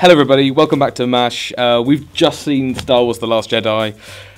Hello everybody, welcome back to MASH. We've just seen Star Wars The Last Jedi,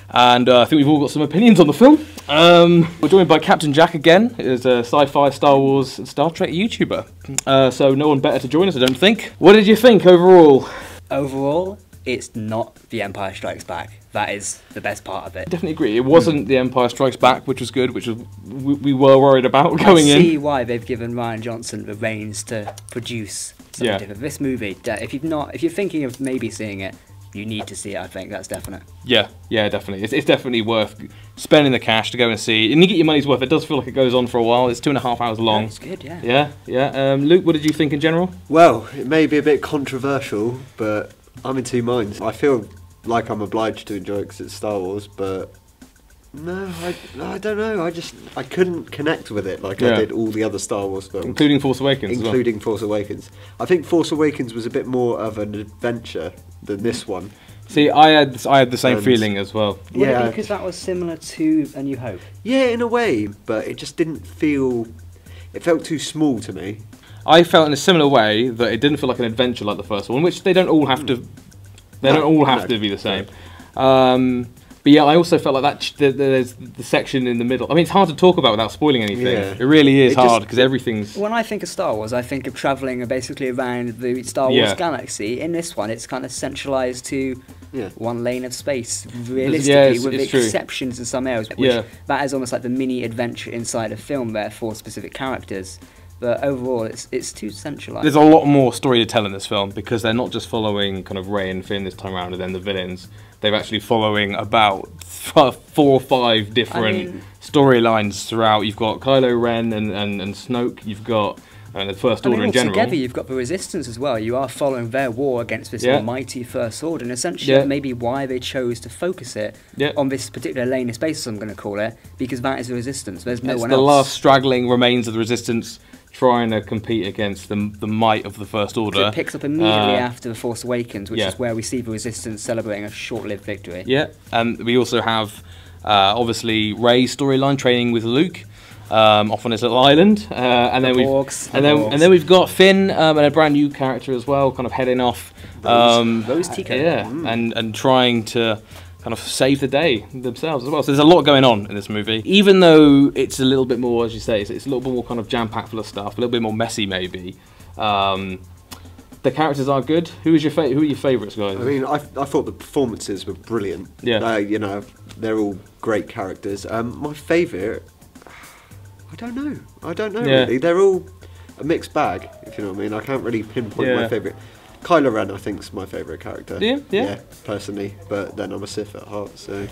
and I think we've all got some opinions on the film. We're joined by Captain Jack again, who's a sci-fi, Star Wars and Star Trek YouTuber. So no one better to join us, I don't think. What did you think overall? Overall, it's not The Empire Strikes Back. That is the best part of it. Definitely agree. It wasn't The Empire Strikes Back, which was good, which was we were worried about going in. I see why they've given Rian Johnson the reins to produce something different. This movie, if you're thinking of maybe seeing it, you need to see it. I think that's definite. Yeah, definitely. It's definitely worth spending the cash to go and see, and you get your money's worth. It does feel like it goes on for a while. It's 2.5 hours long. It's good, yeah. Yeah. Luke, what did you think in general? Well, it may be a bit controversial, but I'm in two minds. I feel like I'm obliged to enjoy it because it's Star Wars, but no, I don't know. I couldn't connect with it like I did all the other Star Wars films, including Force Awakens. Including Force Awakens. I think Force Awakens was a bit more of an adventure than this one. See, I had the same feeling as well. Yeah, because that was similar to A New Hope. Yeah, in a way, but it just didn't feel. It felt too small to me. I felt in a similar way that it didn't feel like an adventure like the first one, which they don't all have to. They don't all have to be the same. But yeah, I also felt like that there's the section in the middle. I mean, it's hard to talk about without spoiling anything. Yeah. It really is hard because everything's. When I think of Star Wars, I think of travelling basically around the Star Wars galaxy. In this one, it's kind of centralised to one lane of space, realistically, with exceptions in some areas. Which that is almost like the mini adventure inside a film there for specific characters. But overall, it's too centralised. There's a lot more story to tell in this film because they're not just following kind of Rey and Finn this time around and then the villains. They're actually following about 4 or 5 different storylines throughout. You've got Kylo Ren and Snoke. You've got the First Order in general. Together, you've got the Resistance as well. You are following their war against this mighty First Order, and essentially maybe why they chose to focus it on this particular lane of space, as I'm going to call it, because that is the Resistance. There's no one else. The last straggling remains of the Resistance trying to compete against the might of the First Order. So it picks up immediately after The Force Awakens, which is where we see the Resistance celebrating a short-lived victory. Yeah, and we also have obviously Rey's storyline training with Luke off on his little island, and then we've got Finn and a brand new character as well, kind of heading off. Rose Tico. And trying to kind of save the day themselves as well. So there's a lot going on in this movie. Even though it's a little bit more, as you say, it's a little bit more kind of jam-packed full of stuff, a little bit more messy maybe. The characters are good. Who are your favourites, guys? I mean, I thought the performances were brilliant. Yeah. You know, they're all great characters. My favourite, I don't know really. They're all a mixed bag, if you know what I mean. I can't really pinpoint my favourite. Kylo Ren, I think, is my favourite character. Yeah, personally. But then I'm a Sith at heart, so.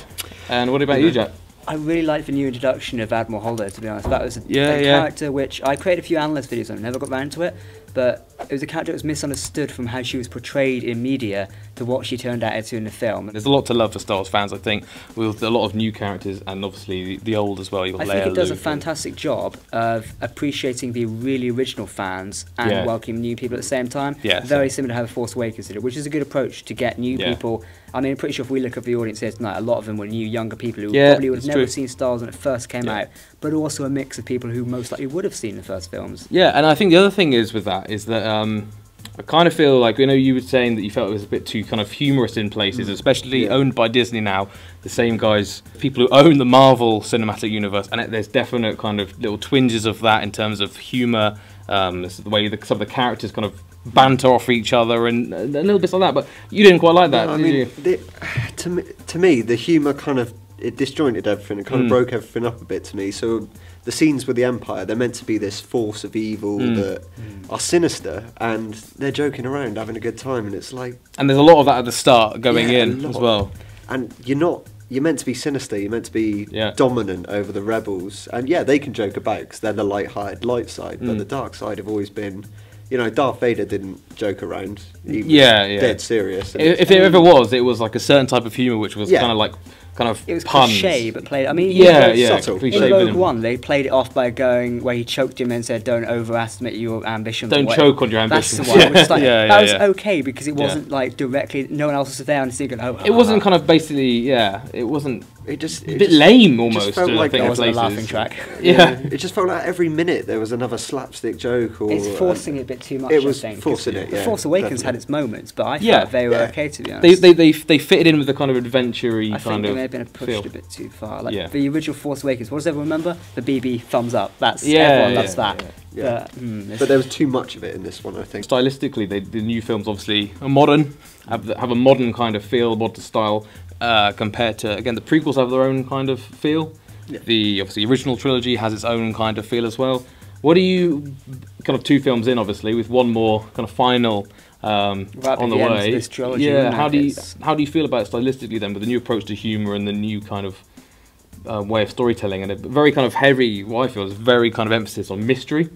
And what about you, Jack? I really liked the new introduction of Admiral Holdo, to be honest. That was a character which I created a few analyst videos on, never got round to it, but it was a character that was misunderstood from how she was portrayed in media to what she turned out to in the film. There's a lot to love for Star Wars fans, I think, with a lot of new characters and obviously the old as well. I think it does a fantastic job of appreciating the really original fans and welcoming new people at the same time. Very similar to how The Force Awakens did it, which is a good approach to get new people. I mean, I'm pretty sure if we look at the audience here tonight, a lot of them were new, younger people who probably would have never seen Star Wars when it first came out, but also a mix of people who most likely would have seen the first films. Yeah, and I think the other thing is with that is that I kind of feel like, you know, you were saying that you felt it was a bit too kind of humorous in places, especially owned by Disney now, the same guys, people who own the Marvel Cinematic Universe, and there's definite kind of little twinges of that in terms of humour, the way some of the characters kind of banter off each other and a little bit like that, but you didn't quite like that, did you? To me, the humour kind of, it disjointed everything, it kind of broke everything up a bit to me, so the scenes with the Empire, they're meant to be this force of evil that are sinister, and they're joking around, having a good time, and it's like... And there's a lot of that at the start going in as well. And you're meant to be sinister, you're meant to be dominant over the rebels, and they can joke about because they're the light-hearted light side, but the dark side have always been... You know, Darth Vader didn't joke around. He was dead serious. If there ever was, it was like a certain type of humour which was kind of it was puns. Cliche, but played. I mean, subtle. In Rogue One, they played it off by going where he choked him and said, "Don't overestimate your ambitions." Don't choke on your ambitions. That's the one. Which is like, that was okay because it wasn't like directly. No one else was there and thinking, "Oh." It wasn't kind of basically. It wasn't It a bit lame almost. Just felt like there was a laughing track. Yeah, it just felt like every minute there was another slapstick joke. Or it's forcing it a bit too much. It was I think, forcing it. The Force Awakens had its moments, but I thought they were okay, to be honest. They fitted in with the kind of adventure-y kind of. I think they may have been pushed a bit too far. Like the original Force Awakens. What does everyone remember? The BB thumbs up. That's everyone loves that. Yeah. But there was too much of it in this one, I think. Stylistically, the new films obviously are modern, have a modern kind of feel, modern style, compared to, again, the prequels have their own kind of feel. Yeah. The original trilogy has its own kind of feel as well. What do you, kind of 2 films in, obviously, with one more kind of final on the way? This trilogy, how do you feel about it stylistically then, with the new approach to humour and the new kind of way of storytelling, and a very kind of heavy, what I feel is very kind of emphasis on mystery.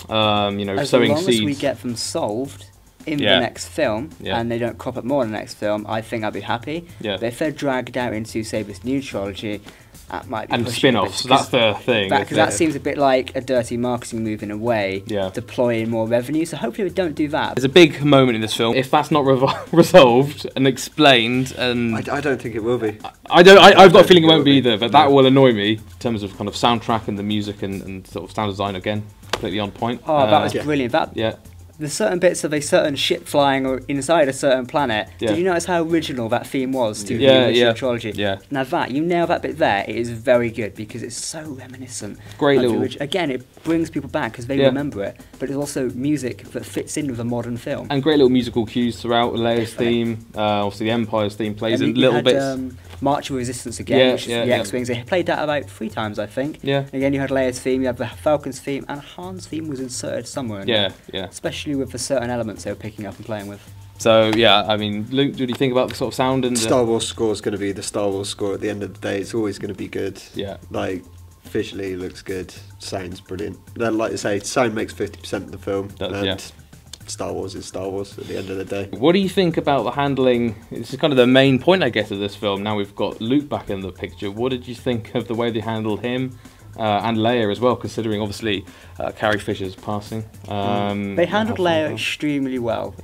As sowing long seeds. As we get them solved in the next film, and they don't crop up more in the next film, I think I'd be happy. But if they're dragged out into, say, this new trilogy, that might be and spin-offs. That's the thing. Because that seems a bit like a dirty marketing move in a way, deploying more revenue. So hopefully we don't do that. There's a big moment in this film. If that's not resolved and explained, and I don't think it will be. I've got a feeling it won't be either. But that will annoy me in terms of kind of soundtrack and the music and sort of sound design again, completely on point. Oh, that was brilliant. There's certain bits of a certain ship flying inside a certain planet. Did you notice how original that theme was to the original trilogy? Now you nail that bit there, it is very good because it's so reminiscent. Great little... Again, it brings people back because they remember it, but it's also music that fits in with a modern film. And great little musical cues throughout. Leia's theme, obviously the Empire's theme plays in little bits. March of Resistance again, which is the X-Wings. They played that about 3 times, I think. Again, you had Leia's theme, you had the Falcon's theme, and Han's theme was inserted somewhere in there. Especially with the certain elements they were picking up and playing with. So I mean, Luke, what do you think about the sort of sound and Star Wars score is going to be the Star Wars score at the end of the day. It's always going to be good. Like visually looks good, sounds brilliant. Then, like you say, sound makes 50% of the film. Star Wars is Star Wars at the end of the day. What do you think about the handling? This is kind of the main point, I guess, of this film. Now we've got Luke back in the picture. What did you think of the way they handled him? And Leia as well, considering obviously Carrie Fisher's passing. They handled Leia extremely well.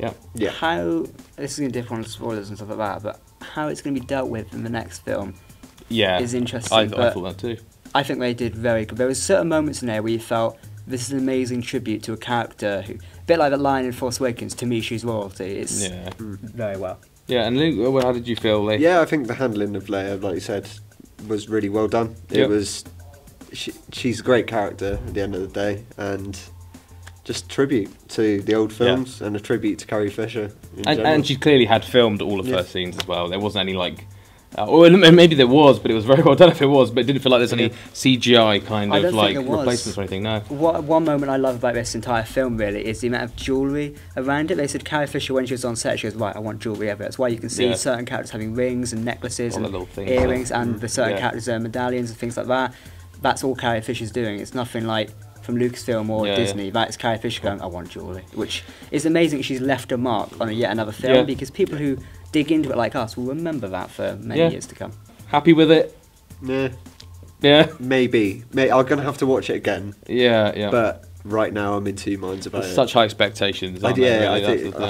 How, this is going to differ on spoilers and stuff like that, but how it's going to be dealt with in the next film is interesting. I thought that too. I think they did very good. There were certain moments in there where you felt this is an amazing tribute to a character who, a bit like that line in Force Awakens, to me she's royalty. It's very well. Yeah, and Luke, how did you feel? I think the handling of Leia, like you said, was really well done. It was... She's a great character at the end of the day, and just tribute to the old films and a tribute to Carrie Fisher. And she clearly had filmed all of her scenes as well. There wasn't any like, or maybe there was, but it was very well done if it was. But it didn't feel like there's any CGI kind of like replacements or anything. No. One moment I love about this entire film really is the amount of jewellery around it. They said Carrie Fisher, when she was on set, she goes, right, I want jewellery everywhere. That's why you can see certain characters having rings and necklaces and earrings, and the certain characters medallions and things like that. That's all Carrie Fisher's doing. It's nothing like from Lucasfilm or Disney. That's Carrie Fisher going, I want jewellery. Which is amazing. She's left a mark on yet another film because people who dig into it like us will remember that for many years to come. Happy with it? Yeah. Maybe. I'm going to have to watch it again. Yeah. But right now I'm in 2 minds about it. Such high expectations. I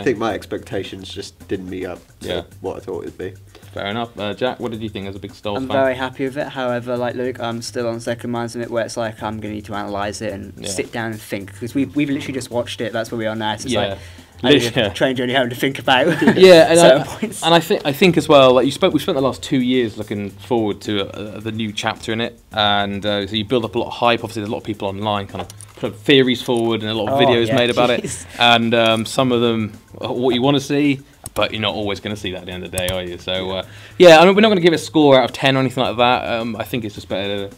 think my expectations just didn't meet up to what I thought it would be. Fair enough. Jack, what did you think as a big Star Wars fan? I'm very happy with it. However, like Luke, I'm still on second minds of it, where it's like I'm going to need to analyse it and sit down and think, because we've literally just watched it. That's where we are now. So it's like I need a train journey home to think about. And I think as well, like we spent the last 2 years looking forward to the new chapter in it, and so you build up a lot of hype. Obviously, there's a lot of people online kind of put theories forward and a lot of videos made about it, and some of them what you want to see. But you're not always going to see that at the end of the day, are you? So, I mean, we're not going to give it a score out of 10 or anything like that. I think it's just better to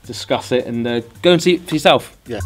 discuss it and go and see it for yourself. Yeah.